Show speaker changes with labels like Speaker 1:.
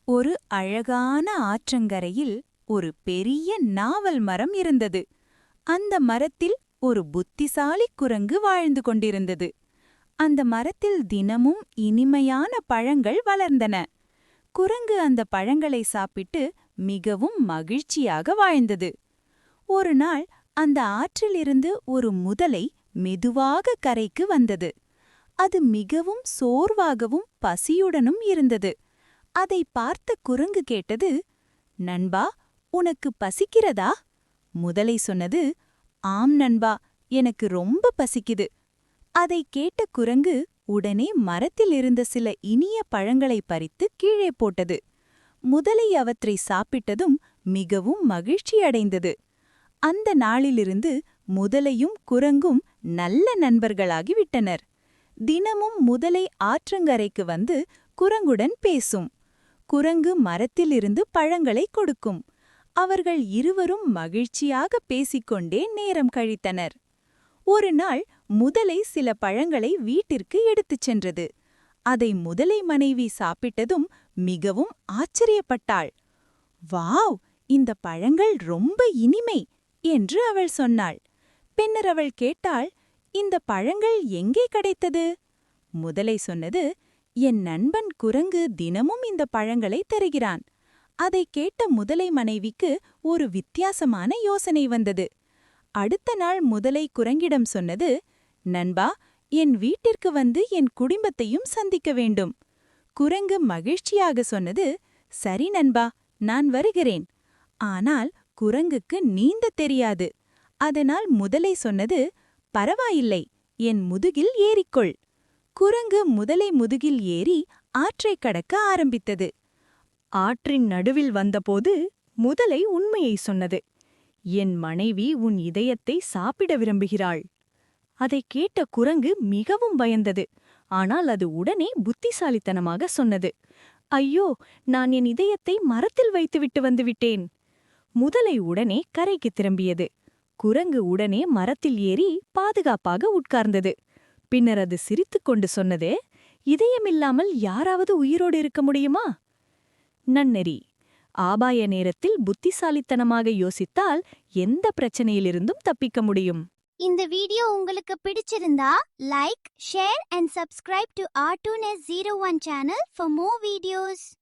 Speaker 1: ஒரு அழகான ஆற்றங்கரையில் ஒரு பெரிய நாவல் மரம் இருந்தது. அந்த மரத்தில் ஒரு புத்திசாலி குரங்கு வாழ்ந்து கொண்டிருந்தது. அந்த மரத்தில் தினமும் இனிமையான பழங்கள் வளர்ந்தன. குரங்கு அந்த பழங்களை சாப்பிட்டு மிகவும் மகிழ்ச்சியாக வாழ்ந்தது. ஒரு நாள் அந்த ஆற்றிலிருந்து ஒரு முதலை மெதுவாக கரைக்கு வந்தது. அது மிகவும் சோர்வாகவும் பசியுடனும் இருந்தது. அதை பார்த்த குரங்கு கேட்டது, நண்பா, உனக்கு பசிக்கிறதா? முதலை சொன்னது, ஆம் நண்பா, எனக்கு ரொம்ப பசிக்குது. அதை கேட்ட குரங்கு உடனே மரத்தில் இருந்த சில இனிய பழங்களை பறித்து கீழே போட்டது. முதலை அவற்றை சாப்பிட்டதும் மிகவும் மகிழ்ச்சியடைந்தது. அந்த நாளிலிருந்து முதலையும் குரங்கும் நல்ல நண்பர்களாகிவிட்டனர். தினமும் முதலை ஆற்றங்கரைக்கு வந்து குரங்குடன் பேசும். குரங்கு மரத்திலிருந்து பழங்களை கொடுக்கும். அவர்கள் இருவரும் மகிழ்ச்சியாக பேசிக்கொண்டே நேரம் கழித்தனர். ஒரு நாள் முதலை சில பழங்களை வீட்டிற்கு எடுத்துச் சென்றது. அதை முதலை மனைவி சாப்பிட்டதும் மிகவும் ஆச்சரியப்பட்டாள். வாவ், இந்த பழங்கள் ரொம்ப இனிமை என்று அவள் சொன்னாள். பின்னர் அவள் கேட்டாள், இந்த பழங்கள் எங்கே கிடைத்தது? முதலை சொன்னது, என் நண்பன் குரங்கு தினமும் இந்த பழங்களை தருகிறான். அதை கேட்ட முதலை மனைவிக்கு ஒரு வித்தியாசமான யோசனை வந்தது. அடுத்த நாள் முதலை குரங்கிடம் சொன்னது, நண்பா, என் வீட்டிற்கு வந்து என் குடும்பத்தையும் சந்திக்க வேண்டும். குரங்கு மகிழ்ச்சியாக சொன்னது, சரி நண்பா, நான் வருகிறேன். ஆனால் குரங்குக்கு நீந்தத் தெரியாது. அதனால் முதலை சொன்னது, பரவாயில்லை, என் முதுகில் ஏறிக்கொள். குரங்கு முதலை முதுகில் ஏறி ஆற்றைக் கடக்க ஆரம்பித்தது.
Speaker 2: ஆற்றின் நடுவில் வந்தபோது முதலை உண்மையை சொன்னது. என் மனைவி உன் இதயத்தை சாப்பிட விரும்புகிறாள். அதைக் கேட்ட குரங்கு மிகவும் பயந்தது. ஆனால் அது உடனே புத்திசாலித்தனமாக சொன்னது, ஐயோ, நான் என் இதயத்தை மரத்தில் வைத்துவிட்டு வந்துவிட்டேன். முதலை உடனே கரைக்கு திரும்பியது. குரங்கு உடனே மரத்தில் ஏறி பாதுகாப்பாக உட்கார்ந்தது. பின்னர் அது சிரித்துக்கொண்டு சொன்னது, இதயமில்லாமல் யாராவது உயிரோடு இருக்க முடியுமா? நன்னெறி. ஆபாய நேரத்தில் புத்திசாலித்தனமாக யோசித்தால் எந்த பிரச்சனையிலிருந்தும் தப்பிக்க முடியும்.
Speaker 3: இந்த வீடியோ உங்களுக்கு பிடிச்சிருந்தா like, share and subscribe to R2Nest 01 channel for more videos.